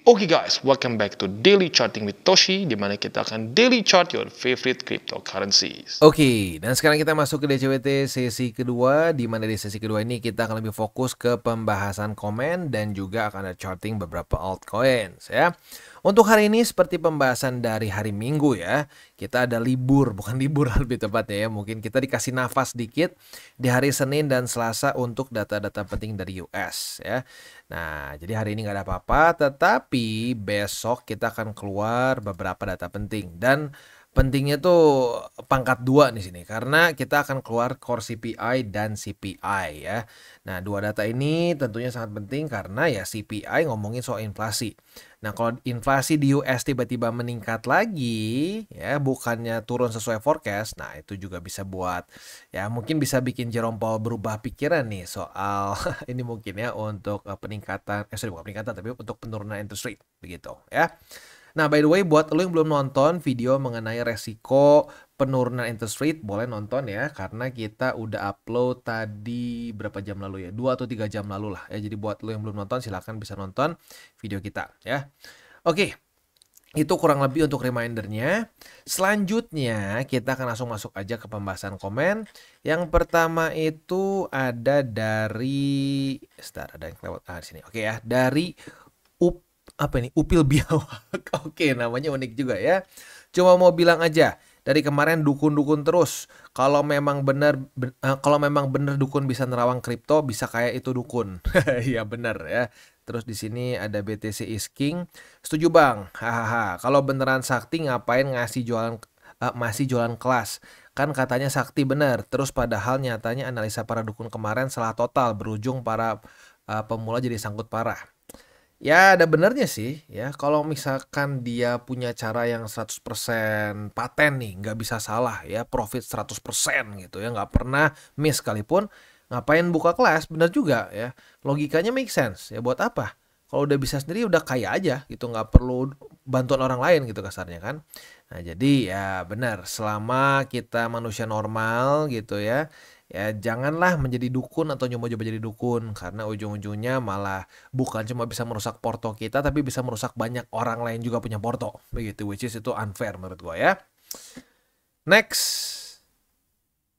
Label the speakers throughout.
Speaker 1: Oke guys, welcome back to Daily Charting with Toshi, di mana kita akan daily chart your favorite cryptocurrencies.
Speaker 2: Oke, dan sekarang kita masuk ke DCWT sesi kedua, di mana di sesi kedua ini kita akan lebih fokus ke pembahasan komen dan juga akan ada charting beberapa altcoins ya. Untuk hari ini seperti pembahasan dari hari Minggu ya, kita ada libur, bukan libur lebih tepatnya ya, mungkin kita dikasih nafas dikit di hari Senin dan Selasa untuk data-data penting dari US ya. Nah, jadi hari ini nggak ada apa-apa, tetapi besok kita akan keluar beberapa data penting dan pentingnya tuh pangkat 2 di sini karena kita akan keluar core CPI dan CPI ya. Nah, dua data ini tentunya sangat penting karena ya CPI ngomongin soal inflasi. Nah, kalau inflasi di US tiba-tiba meningkat lagi ya, bukannya turun sesuai forecast, nah itu juga bisa buat ya mungkin bisa bikin Jerome Powell berubah pikiran nih soal ini mungkin ya untuk peningkatan bukan peningkatan tapi untuk penurunan interest rate begitu ya. Nah, by the way, buat lo yang belum nonton video mengenai resiko penurunan interest rate, boleh nonton ya, karena kita udah upload tadi berapa jam lalu ya, 2 atau 3 jam lalu lah ya. Jadi buat lo yang belum nonton, silahkan bisa nonton video kita ya. Oke, itu kurang lebih untuk remindernya. Selanjutnya, kita akan langsung masuk aja ke pembahasan komen. Yang pertama itu ada dari, ada yang lewat di sini. Oke ya, dari Upil Biawak. Oke, namanya unik juga ya. Cuma mau bilang aja, dari kemarin dukun-dukun terus. Kalau memang benar dukun bisa nerawang kripto, bisa kayak itu dukun. Iya benar ya. Terus di sini ada BTC is King. Setuju Bang. Hahaha. Kalau beneran sakti ngapain masih jualan kelas? Kan katanya sakti bener. Terus padahal nyatanya analisa para dukun kemarin salah total, berujung para pemula jadi sangkut parah. Ya ada benernya sih ya, kalau misalkan dia punya cara yang 100% paten nih, nggak bisa salah ya, profit 100% gitu ya, nggak pernah miss sekalipun, ngapain buka kelas, bener juga ya, logikanya make sense ya, buat apa? Kalau udah bisa sendiri udah kaya aja gitu, nggak perlu bantuan orang lain gitu kasarnya kan. Nah jadi ya benar, selama kita manusia normal gitu ya, ya janganlah menjadi dukun atau nyoba-nyoba jadi dukun, karena ujung-ujungnya malah bukan cuma bisa merusak porto kita, tapi bisa merusak banyak orang lain juga punya porto begitu, which is itu unfair menurut gua ya. Next,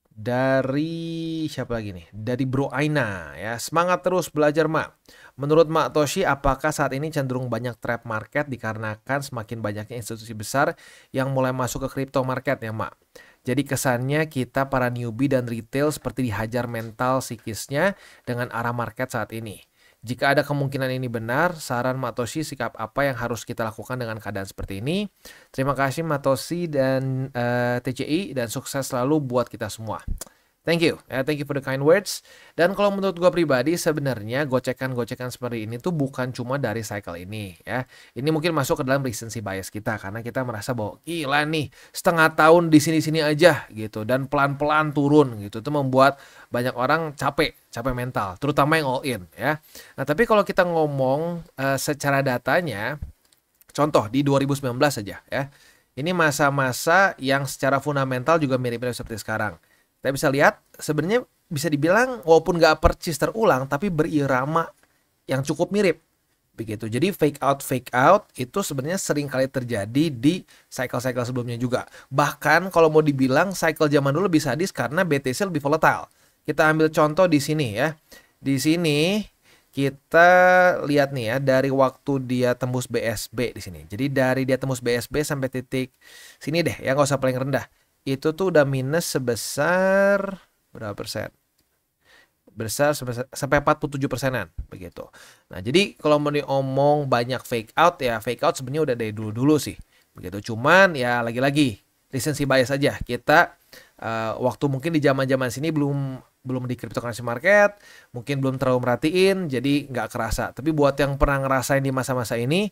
Speaker 2: dari siapa lagi nih? Dari Bro Aina ya. Semangat terus belajar Mak. Menurut Mak Toshi, apakah saat ini cenderung banyak trap market dikarenakan semakin banyaknya institusi besar yang mulai masuk ke crypto market ya Mak? Jadi kesannya kita para newbie dan retail seperti dihajar mental psikisnya dengan arah market saat ini. Jika ada kemungkinan ini benar, saran Matoshi sikap apa yang harus kita lakukan dengan keadaan seperti ini? Terima kasih Matoshi dan TCI dan sukses selalu buat kita semua. Thank you, thank you for the kind words. Dan kalau menurut gue pribadi sebenarnya gocekan-gocekan seperti ini tuh bukan cuma dari cycle ini ya. Ini mungkin masuk ke dalam recency bias kita karena kita merasa bahwa gila nih setengah tahun di sini-sini aja gitu dan pelan-pelan turun gitu. Itu membuat banyak orang capek mental, terutama yang all in ya. Nah tapi kalau kita ngomong secara datanya, contoh di 2019 saja ya. Ini masa-masa yang secara fundamental juga mirip-mirip seperti sekarang. Kita bisa lihat sebenarnya bisa dibilang walaupun nggak percis terulang tapi berirama yang cukup mirip begitu. Jadi fake out itu sebenarnya sering kali terjadi di cycle-cycle sebelumnya juga. Bahkan kalau mau dibilang cycle zaman dulu lebih sadis karena BTC lebih volatile. Kita ambil contoh di sini ya. Di sini kita lihat nih ya dari waktu dia tembus BSB di sini. Jadi dari dia tembus BSB sampai titik sini deh ya, nggak usah paling rendah. Itu tuh udah minus sebesar berapa persen? Besar sampai 47%-an begitu. Nah, jadi kalau mau diomong banyak fake out ya, fake out sebenarnya udah dari dulu-dulu sih. Begitu. Cuman ya lagi-lagi recency bias aja. Kita waktu mungkin di zaman-zaman sini belum di cryptocurrency market, mungkin belum terlalu merhatiin, jadi nggak kerasa. Tapi buat yang pernah ngerasain di masa-masa ini,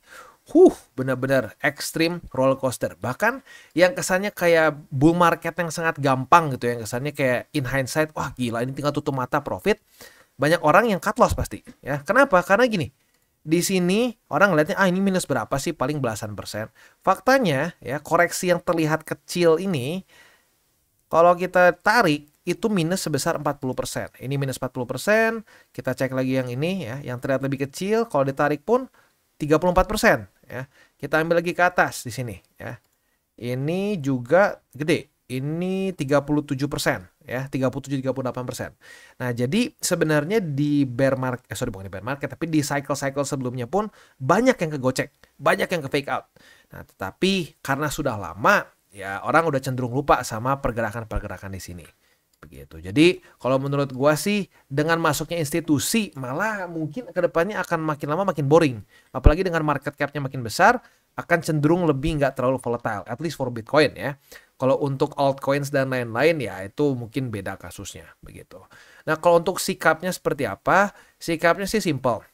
Speaker 2: benar-benar ekstrim roller coaster. Bahkan yang kesannya kayak bull market yang sangat gampang gitu, yang kesannya kayak in hindsight, wah gila ini tinggal tutup mata profit. Banyak orang yang cut loss pasti. Ya, kenapa? Karena gini. Di sini orang ngeliatnya ini minus berapa sih, paling belasan persen. Faktanya ya koreksi yang terlihat kecil ini kalau kita tarik itu minus sebesar 40%. Ini minus 40%, kita cek lagi yang ini ya, yang terlihat lebih kecil, kalau ditarik pun 34% ya. Kita ambil lagi ke atas di sini ya. Ini juga gede. Ini 37% ya, 37-38%. Nah, jadi sebenarnya di bear market, bukan di bear market, tapi di cycle-cycle sebelumnya pun banyak yang kegocek, banyak yang ke fake out. Nah, tetapi karena sudah lama, ya orang udah cenderung lupa sama pergerakan-pergerakan di sini. Begitu. Jadi, kalau menurut gua sih dengan masuknya institusi malah mungkin kedepannya akan makin lama makin boring. Apalagi dengan market cap-nya makin besar, akan cenderung lebih nggak terlalu volatile, at least for Bitcoin ya. Kalau untuk altcoins dan lain-lain ya itu mungkin beda kasusnya begitu. Nah, kalau untuk sikapnya seperti apa? Sikapnya sih simple.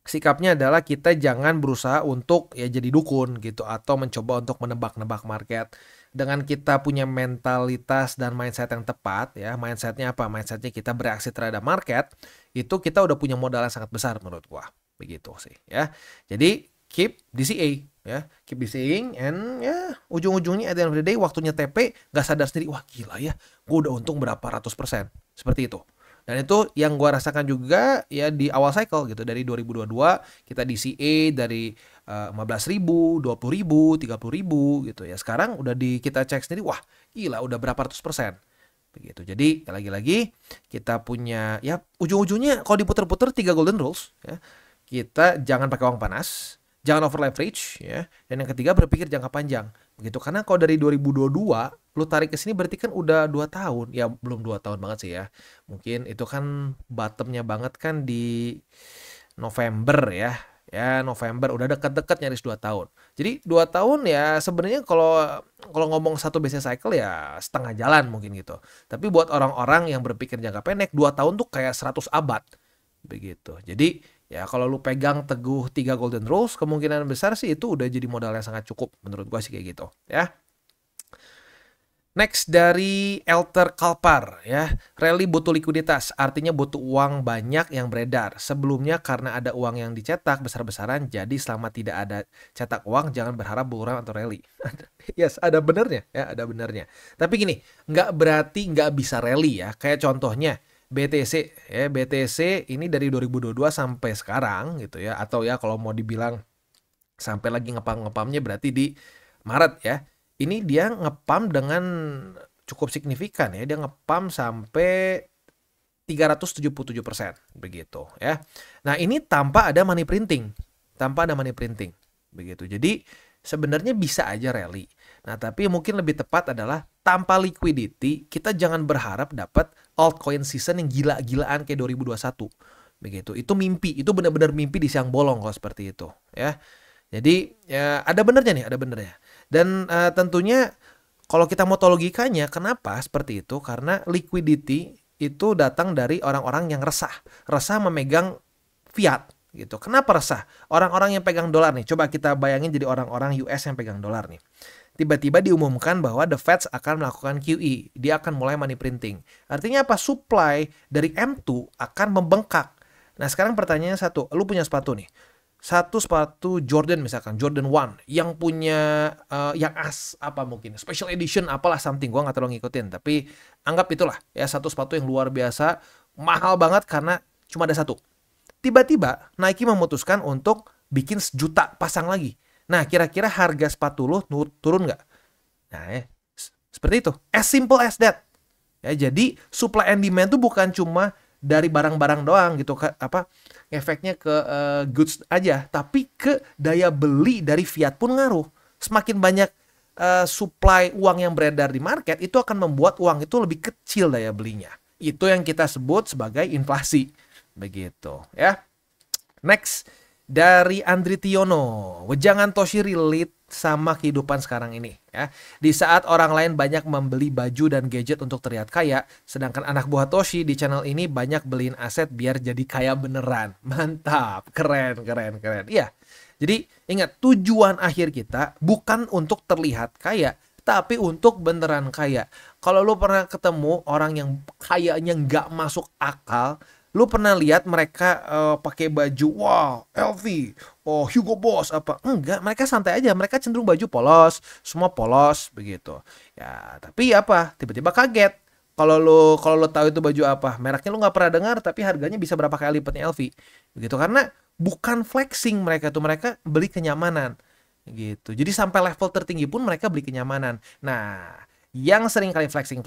Speaker 2: Sikapnya adalah kita jangan berusaha untuk ya jadi dukun gitu atau mencoba untuk menebak-nebak market. Dengan kita punya mentalitas dan mindset yang tepat ya, mindsetnya apa? Mindsetnya kita bereaksi terhadap market, itu kita udah punya modal yang sangat besar menurut gua. Begitu sih ya. Jadi keep DCA ya, keep DCAing and ya ujung-ujungnya at the end of the day waktunya TP nggak sadar sendiri, wah gila ya, gue udah untung berapa ratus persen seperti itu. Dan itu yang gue rasakan juga ya di awal cycle gitu, dari 2022 kita DCA dari 15.000, 20.000, 30.000 gitu ya. Sekarang udah kita cek sendiri, wah gila udah berapa ratus persen begitu. Jadi lagi-lagi kita punya ya ujung-ujungnya kalau diputer-puter 3 golden rules ya, kita jangan pakai uang panas, jangan over leverage ya. Dan yang ketiga berpikir jangka panjang. Begitu. Karena kalau dari 2022 lu tarik ke sini berarti kan udah 2 tahun. Ya belum 2 tahun banget sih ya. Mungkin itu kan bottomnya banget kan di November ya. Ya November udah deket-deket nyaris 2 tahun. Jadi 2 tahun ya sebenarnya kalau ngomong satu business cycle ya setengah jalan mungkin gitu. Tapi buat orang-orang yang berpikir jangka pendek 2 tahun tuh kayak 100 abad. Begitu. Jadi ya kalau lu pegang teguh 3 golden rules, kemungkinan besar sih itu udah jadi modal yang sangat cukup. Menurut gua sih kayak gitu ya. Next dari Elter Kalpar ya. Rally butuh likuiditas, artinya butuh uang banyak yang beredar. Sebelumnya karena ada uang yang dicetak besar-besaran, jadi selama tidak ada cetak uang jangan berharap bull run atau rally. Yes, ada benernya ya, ada benernya. Tapi gini, nggak berarti nggak bisa rally ya. Kayak contohnya BTC ya, BTC ini dari 2022 sampai sekarang gitu ya, atau ya kalau mau dibilang sampai lagi ngepam-ngepamnya berarti di Maret ya. Ini dia ngepam dengan cukup signifikan ya, dia ngepam sampai 377% begitu ya. Nah, ini tanpa ada money printing. Tanpa ada money printing begitu. Jadi sebenarnya bisa aja rally. Nah, tapi mungkin lebih tepat adalah tanpa liquidity, kita jangan berharap dapat altcoin season yang gila-gilaan kayak 2021. Begitu. Itu mimpi, itu benar-benar mimpi di siang bolong kalau seperti itu, ya. Jadi, ya ada benernya nih, ada benernya. Dan tentunya kalau kita mau tahu logikanya, kenapa seperti itu? Karena liquidity itu datang dari orang-orang yang resah. Resah memegang fiat gitu. Kenapa resah? Orang-orang yang pegang dolar nih, coba kita bayangin jadi orang-orang US yang pegang dolar nih. Tiba-tiba diumumkan bahwa the Fed akan melakukan QE. Dia akan mulai money printing. Artinya apa? Supply dari M2 akan membengkak. Nah, sekarang pertanyaannya satu. Lu punya sepatu nih. Satu sepatu Jordan misalkan, Jordan 1. Yang punya, yang apa mungkin. Special edition apalah something. Gua nggak terlalu ngikutin. Tapi anggap itulah. Ya, satu sepatu yang luar biasa. Mahal banget karena cuma ada satu. Tiba-tiba Nike memutuskan untuk bikin 1 juta pasang lagi. Nah, kira-kira harga sepatu lo turun nggak? Nah, seperti itu. As simple as that. Ya, jadi supply and demand itu bukan cuma dari barang-barang doang gitu, efeknya ke goods aja, tapi ke daya beli dari fiat pun ngaruh. Semakin banyak supply uang yang beredar di market, itu akan membuat uang itu lebih kecil daya belinya. Itu yang kita sebut sebagai inflasi. Begitu, ya. Next. Dari Andri Tiono, wejangan Toshi relate sama kehidupan sekarang ini ya. Di saat orang lain banyak membeli baju dan gadget untuk terlihat kaya, sedangkan anak buah Toshi di channel ini banyak beliin aset biar jadi kaya beneran. Mantap, keren. Iya. Jadi ingat, tujuan akhir kita bukan untuk terlihat kaya, tapi untuk beneran kaya. Kalau lu pernah ketemu orang yang kayanya nggak masuk akal, lu pernah lihat mereka pakai baju wow LV, oh Hugo Boss apa? Enggak, mereka santai aja. Mereka cenderung baju polos, semua polos begitu. Ya, tapi apa? Tiba-tiba kaget. Kalau lu tahu itu baju apa, mereknya lu nggak pernah dengar, tapi harganya bisa berapa kali lipatnya LV. Begitu, karena bukan flexing mereka tuh, mereka beli kenyamanan gitu. Jadi sampai level tertinggi pun mereka beli kenyamanan. Nah, yang sering kali flexing,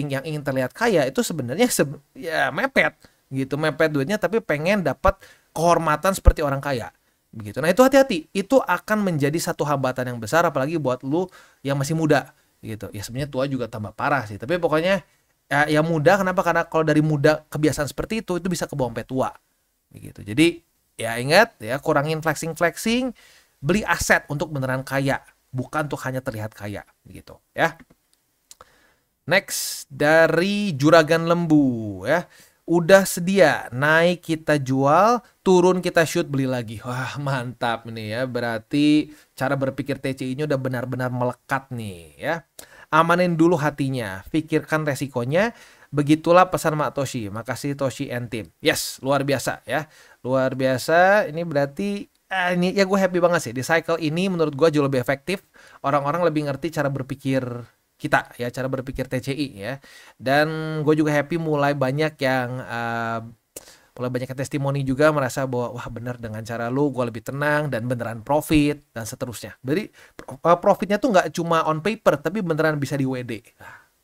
Speaker 2: yang ingin terlihat kaya itu sebenarnya ya mepet gitu, mepet duitnya tapi pengen dapat kehormatan seperti orang kaya begitu. Nah, itu hati-hati, itu akan menjadi satu hambatan yang besar apalagi buat lu yang masih muda gitu. Ya sebenarnya tua juga tambah parah sih, tapi pokoknya ya muda. Kenapa? Karena kalau dari muda kebiasaan seperti itu bisa kebawa sampai tua begitu. Jadi ya ingat ya, kurangin flexing, beli aset untuk beneran kaya, bukan untuk hanya terlihat kaya begitu ya. Next, dari Juragan Lembu ya. Udah sedia, naik kita jual, turun kita shoot, beli lagi. Wah, mantap nih ya. Berarti cara berpikir TCI-nya udah benar-benar melekat nih ya. Amanin dulu hatinya, pikirkan resikonya. Begitulah pesan Mak Toshi. Makasih Toshi and team. Yes, luar biasa ya. Luar biasa. Ini berarti ini ya gue happy banget sih. Di cycle ini menurut gue jauh lebih efektif. Orang-orang lebih ngerti cara berpikir kita ya, cara berpikir TCI ya. Dan gue juga happy mulai banyak yang testimoni juga merasa bahwa wah bener, dengan cara lu gue lebih tenang dan beneran profit dan seterusnya. Jadi profitnya tuh nggak cuma on paper tapi beneran bisa di WD.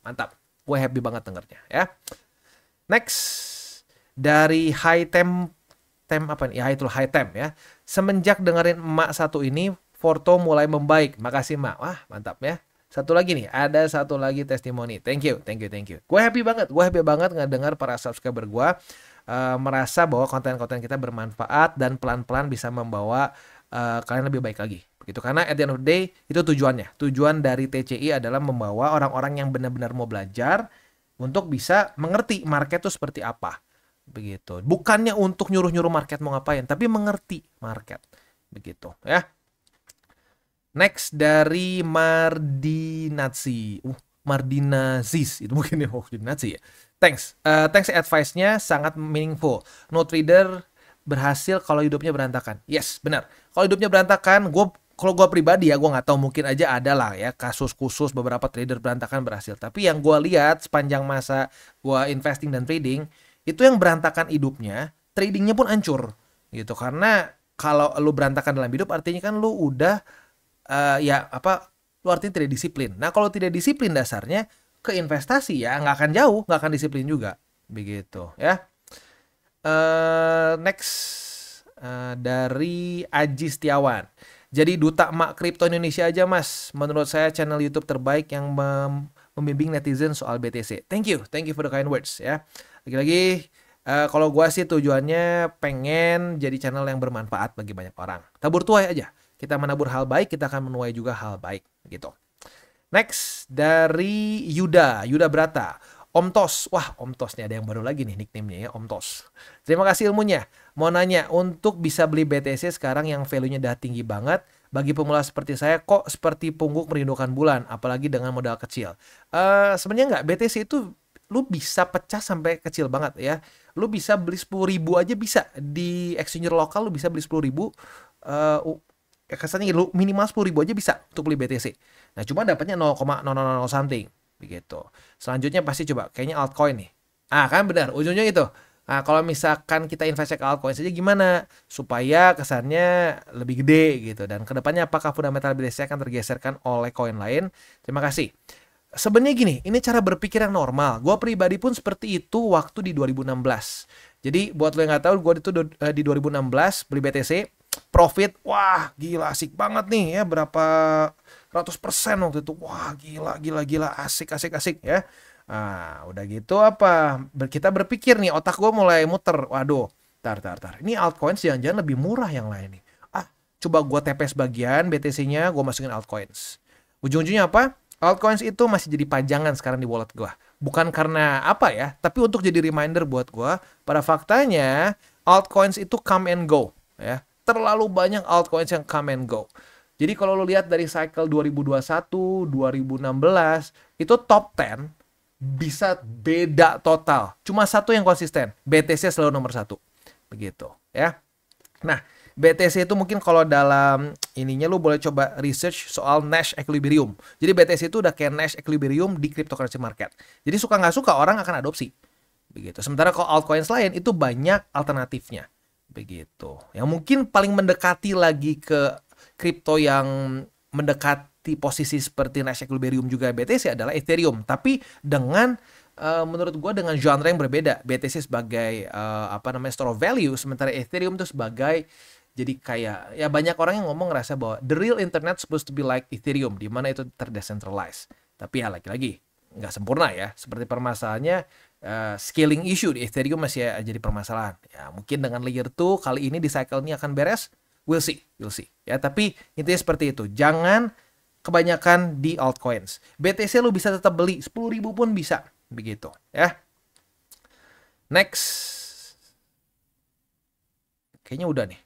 Speaker 2: Mantap, gue happy banget dengernya ya. Next, dari High Temp apa nih? Ya itu High Temp ya. Semenjak dengerin emak satu ini, Forto mulai membaik. Makasih Mak. Wah mantap ya. Satu lagi nih, ada satu lagi testimoni. Thank you. Gue happy banget ngedengar para subscriber gue merasa bahwa konten-konten kita bermanfaat dan pelan-pelan bisa membawa kalian lebih baik lagi. Begitu, karena at the end of the day itu tujuannya. Tujuan dari TCI adalah membawa orang-orang yang benar-benar mau belajar untuk bisa mengerti market itu seperti apa. Begitu. Bukannya untuk nyuruh-nyuruh market mau ngapain, tapi mengerti market. Begitu ya. Next, dari Mardinazis itu mungkin ya, Mardinazis ya. Thanks advice-nya sangat meaningful. No trader berhasil kalau hidupnya berantakan. Yes, benar. Kalau hidupnya berantakan, kalau gue pribadi ya, gue nggak tahu, mungkin aja ada lah ya kasus khusus beberapa trader berantakan berhasil. Tapi yang gue lihat sepanjang masa gue investing dan trading, itu yang berantakan hidupnya, tradingnya pun hancur gitu. Karena kalau lu berantakan dalam hidup, artinya kan lu udah lu artinya tidak disiplin. Nah, kalau tidak disiplin dasarnya ke investasi ya nggak akan jauh, nggak akan disiplin juga. Begitu ya. Next, dari Aji Setiawan. Jadi duta emak kripto Indonesia aja Mas. Menurut saya channel YouTube terbaik yang membimbing netizen soal BTC. Thank you for the kind words ya. Lagi-lagi kalau gua sih tujuannya pengen jadi channel yang bermanfaat bagi banyak orang. Tabur tuai aja. Kita menabur hal baik, kita akan menuai juga hal baik gitu. Next, dari Yuda Brata. Om Tos. Wah, Om Tos nih ada yang baru lagi nih nickname-nya ya, Om Tos. Terima kasih ilmunya. Mau nanya, untuk bisa beli BTC sekarang yang value-nya udah tinggi banget, bagi pemula seperti saya kok seperti pungguk merindukan bulan, apalagi dengan modal kecil. Sebenarnya nggak, BTC itu lu bisa pecah sampai kecil banget ya. Lu bisa beli 10.000 aja bisa. Di exchanger lokal lu bisa beli 10.000. Kesannya lu minimal 10.000 aja bisa untuk beli BTC. Nah, cuma dapatnya 0,000 something begitu. Selanjutnya pasti coba kayaknya altcoin nih. Kan benar, ujungnya itu. Nah, kalau misalkan kita investasi ke altcoin saja gimana supaya kesannya lebih gede gitu, dan kedepannya apakah fundamental BTC akan tergeserkan oleh koin lain? Terima kasih. Sebenarnya gini, ini cara berpikir yang normal. Gue pribadi pun seperti itu waktu di 2016. Jadi buat lo yang nggak tahu, gue itu di 2016 beli BTC, profit, wah gila asik banget nih ya, berapa ratus% waktu itu, wah gila asik ya. Nah, udah gitu kita berpikir nih, otak gue mulai muter, waduh, tar, ini altcoins jangan-jangan lebih murah yang lain nih. Coba gue TP sebagian BTC-nya, gue masukin altcoins. Ujung-ujungnya apa? Altcoins itu masih jadi pajangan sekarang di wallet gue. Bukan karena apa ya, tapi untuk jadi reminder buat gue, pada faktanya altcoins itu come and go ya. Terlalu banyak altcoins yang come and go. Jadi kalau lo lihat dari cycle 2021, 2016, itu top 10 bisa beda total. Cuma satu yang konsisten, BTC selalu nomor 1. Begitu ya. Nah, BTC itu mungkin kalau dalam ininya lo boleh coba research soal Nash Equilibrium. Jadi BTC itu udah kayak Nash Equilibrium di cryptocurrency market. Jadi suka nggak suka orang akan adopsi. Begitu. Sementara kalau altcoins lain itu banyak alternatifnya. begitu. Yang mungkin paling mendekati lagi ke kripto yang mendekati posisi seperti Nasdaq, Equilibrium juga BTC adalah Ethereum, tapi dengan menurut gue dengan genre yang berbeda. BTC sebagai store of value, sementara Ethereum itu sebagai jadi kayak ya banyak orang yang ngomong ngerasa bahwa the real internet supposed to be like Ethereum, di mana itu terdecentralized. Tapi ya lagi-lagi nggak sempurna ya. Seperti permasalahannya scaling issue di Ethereum masih jadi permasalahan. Ya mungkin dengan layer 2 kali ini di cycle ini akan beres. We'll see. Ya tapi intinya seperti itu. Jangan kebanyakan di altcoins. BTC lu bisa tetap beli 10.000 pun bisa. Begitu ya. Next. Kayaknya udah nih.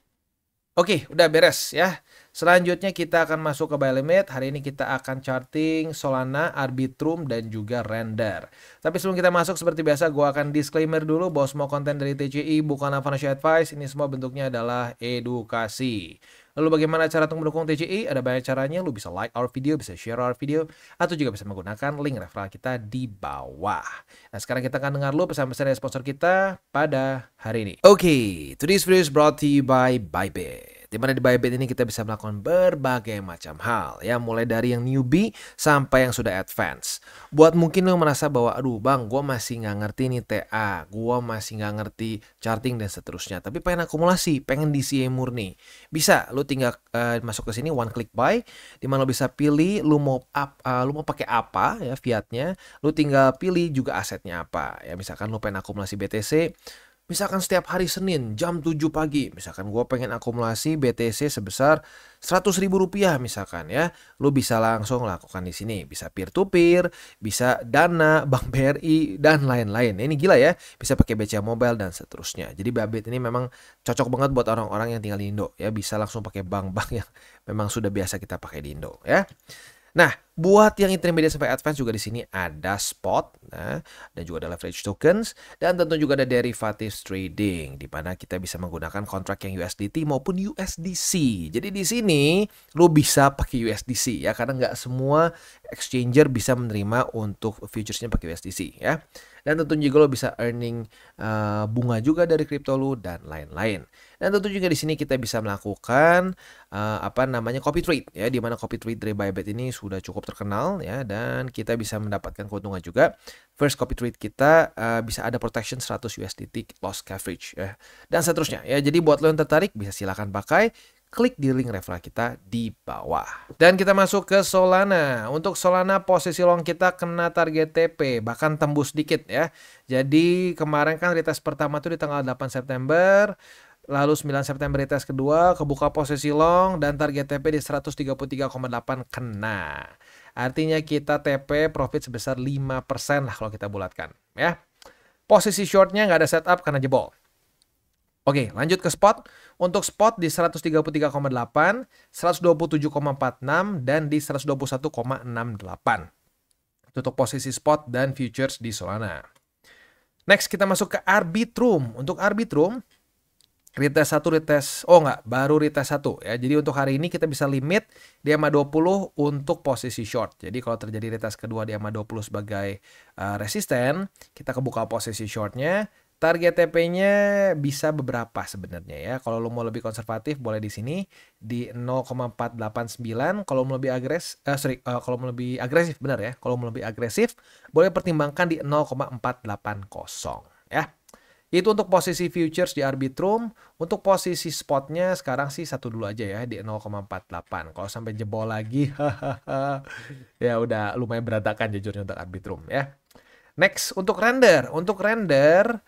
Speaker 2: Oke, udah beres ya. Selanjutnya kita akan masuk ke buy limit. Hari ini kita akan charting Solana, Arbitrum, dan juga Render. Tapi sebelum kita masuk, seperti biasa, gue akan disclaimer dulu bahwa semua konten dari TCI bukanlah financial advice. Ini semua bentuknya adalah edukasi. Lalu bagaimana cara untuk mendukung TCI? Ada banyak caranya. Lu bisa like our video, bisa share our video, atau juga bisa menggunakan link referral kita di bawah. Nah, sekarang kita akan dengar lu pesan-pesan dari sponsor kita pada hari ini. Oke, today's video is brought to you by Bybit. Di mana di Bybit ini kita bisa melakukan berbagai macam hal, ya, mulai dari yang newbie sampai yang sudah advance. Buat mungkin lo merasa bahwa, aduh bang, gue masih nggak ngerti nih TA, gue masih nggak ngerti charting dan seterusnya, tapi pengen akumulasi, pengen DCA murni. Bisa, lo tinggal masuk ke sini, one click buy, di mana lo bisa pilih lo mau pakai apa ya fiatnya, lo tinggal pilih juga asetnya apa. Ya misalkan lo pengen akumulasi BTC. Misalkan setiap hari Senin jam 7 pagi, misalkan gue pengen akumulasi BTC sebesar Rp100.000 misalkan ya, lu bisa langsung lakukan di sini, bisa peer to peer, bisa Dana, Bank BRI dan lain-lain. Ini gila ya, bisa pakai BCA Mobile dan seterusnya. Jadi Bybit ini memang cocok banget buat orang-orang yang tinggal di Indo ya, bisa langsung pakai bank-bank yang memang sudah biasa kita pakai di Indo ya. Nah, buat yang intermediate sampai advance juga di sini ada spot, nah, dan juga ada leverage tokens, dan tentu juga ada derivatives trading, di mana kita bisa menggunakan kontrak yang USDT maupun USDC. Jadi di sini lo bisa pakai USDC ya, karena nggak semua exchanger bisa menerima untuk futuresnya pakai USDC ya. Dan tentu juga lo bisa earning bunga juga dari kripto lo dan lain-lain. Dan tentu juga di sini kita bisa melakukan copy trade ya, di mana copy trade dari Bybit ini sudah cukup terkenal ya, dan kita bisa mendapatkan keuntungan juga. First copy trade kita bisa ada protection 100 USDT loss coverage ya, dan seterusnya ya. Jadi buat lo yang tertarik bisa silakan pakai. Klik di link referral kita di bawah. Dan kita masuk ke Solana. Untuk Solana posisi long kita kena target TP, bahkan tembus dikit ya. Jadi kemarin kan retest pertama tuh di tanggal 8 September. Lalu 9 September retest kedua, kebuka posisi long dan target TP di 133,8 kena. Artinya kita TP profit sebesar 5% lah kalau kita bulatkan ya. Posisi shortnya nggak ada setup karena jebol. Oke, lanjut ke spot. Untuk spot di 133,8, 127,46, dan di 121,68. Untuk posisi spot dan futures di Solana. Next, kita masuk ke Arbitrum. Untuk Arbitrum, retest 1, baru retest 1 ya. Jadi untuk hari ini kita bisa limit di EMA 20 untuk posisi short. Jadi kalau terjadi retest kedua di EMA 20 sebagai resisten, kita kebuka posisi shortnya. Target TP-nya bisa beberapa sebenarnya ya. Kalau lo mau lebih konservatif boleh di sini di 0,489. Kalau mau lebih kalau mau lebih agresif benar ya. Kalau mau lebih agresif boleh pertimbangkan di 0,480 ya. Itu untuk posisi futures di Arbitrum. Untuk posisi spotnya sekarang sih satu dulu aja ya di 0,48. Kalau sampai jebol lagi ya udah lumayan berantakan jujurnya untuk Arbitrum ya. Next untuk Render. Untuk Render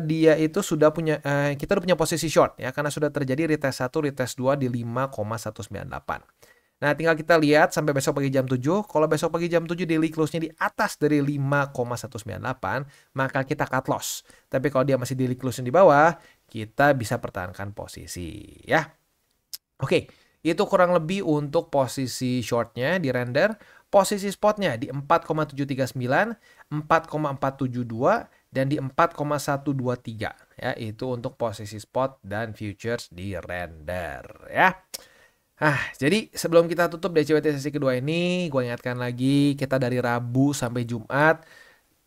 Speaker 2: dia itu sudah punya kita udah punya posisi short ya, karena sudah terjadi retest 1, retest 2 di 5,198. Nah, tinggal kita lihat sampai besok pagi jam 7. Kalau besok pagi jam 7 daily close-nya di atas dari 5,198, maka kita cut loss. Tapi kalau dia masih daily close-nya di bawah, kita bisa pertahankan posisi ya. Oke, itu kurang lebih untuk posisi shortnya di Render. Posisi spotnya di 4,739, 4,472, dan di 4,123 ya, itu untuk posisi spot dan futures di Render ya. Jadi sebelum kita tutup DCWT sesi kedua ini, gue ingatkan lagi kita dari Rabu sampai Jumat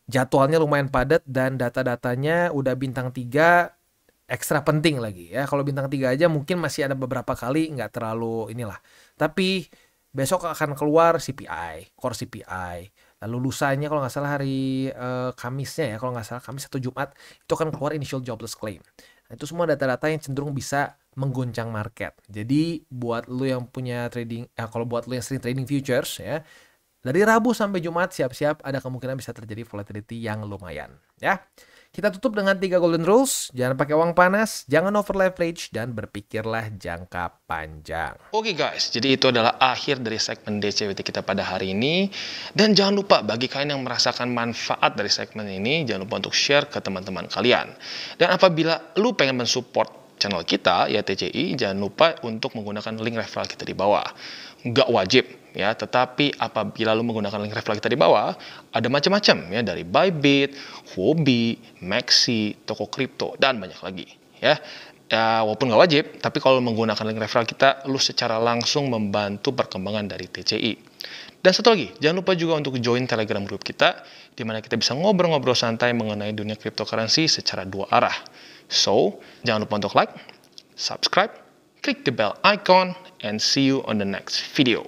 Speaker 2: jadwalnya lumayan padat dan data-datanya udah bintang 3 ekstra penting lagi ya. Kalau bintang 3 aja mungkin masih ada beberapa kali nggak terlalu inilah. Tapi besok akan keluar CPI, core CPI. Lalu lusanya kalau nggak salah hari Kamisnya ya, kalau nggak salah Kamis atau Jumat itu akan keluar initial jobless claim. Nah, itu semua data-data yang cenderung bisa mengguncang market. Jadi buat lu yang punya trading, kalau buat lu yang sering trading futures ya, dari Rabu sampai Jumat siap-siap ada kemungkinan bisa terjadi volatility yang lumayan ya. Kita tutup dengan 3 golden rules. Jangan pakai uang panas, jangan over leverage, dan berpikirlah jangka panjang.
Speaker 1: Oke guys, jadi itu adalah akhir dari segmen DCWT kita pada hari ini. Dan jangan lupa bagi kalian yang merasakan manfaat dari segmen ini, jangan lupa untuk share ke teman-teman kalian. Dan apabila lu pengen mensupport channel kita, ya TCI, jangan lupa untuk menggunakan link referral kita di bawah. Nggak wajib ya, tetapi apabila lu menggunakan link referral kita di bawah, ada macam-macam ya, dari Bybit, Huobi, Maxi, toko kripto, dan banyak lagi ya. Ya, walaupun nggak wajib, tapi kalau menggunakan link referral kita, lu secara langsung membantu perkembangan dari TCI. Dan satu lagi, jangan lupa juga untuk join Telegram group kita, di mana kita bisa ngobrol-ngobrol santai mengenai dunia cryptocurrency secara 2 arah. So, jangan lupa untuk like, subscribe, click the bell icon, and see you on the next video.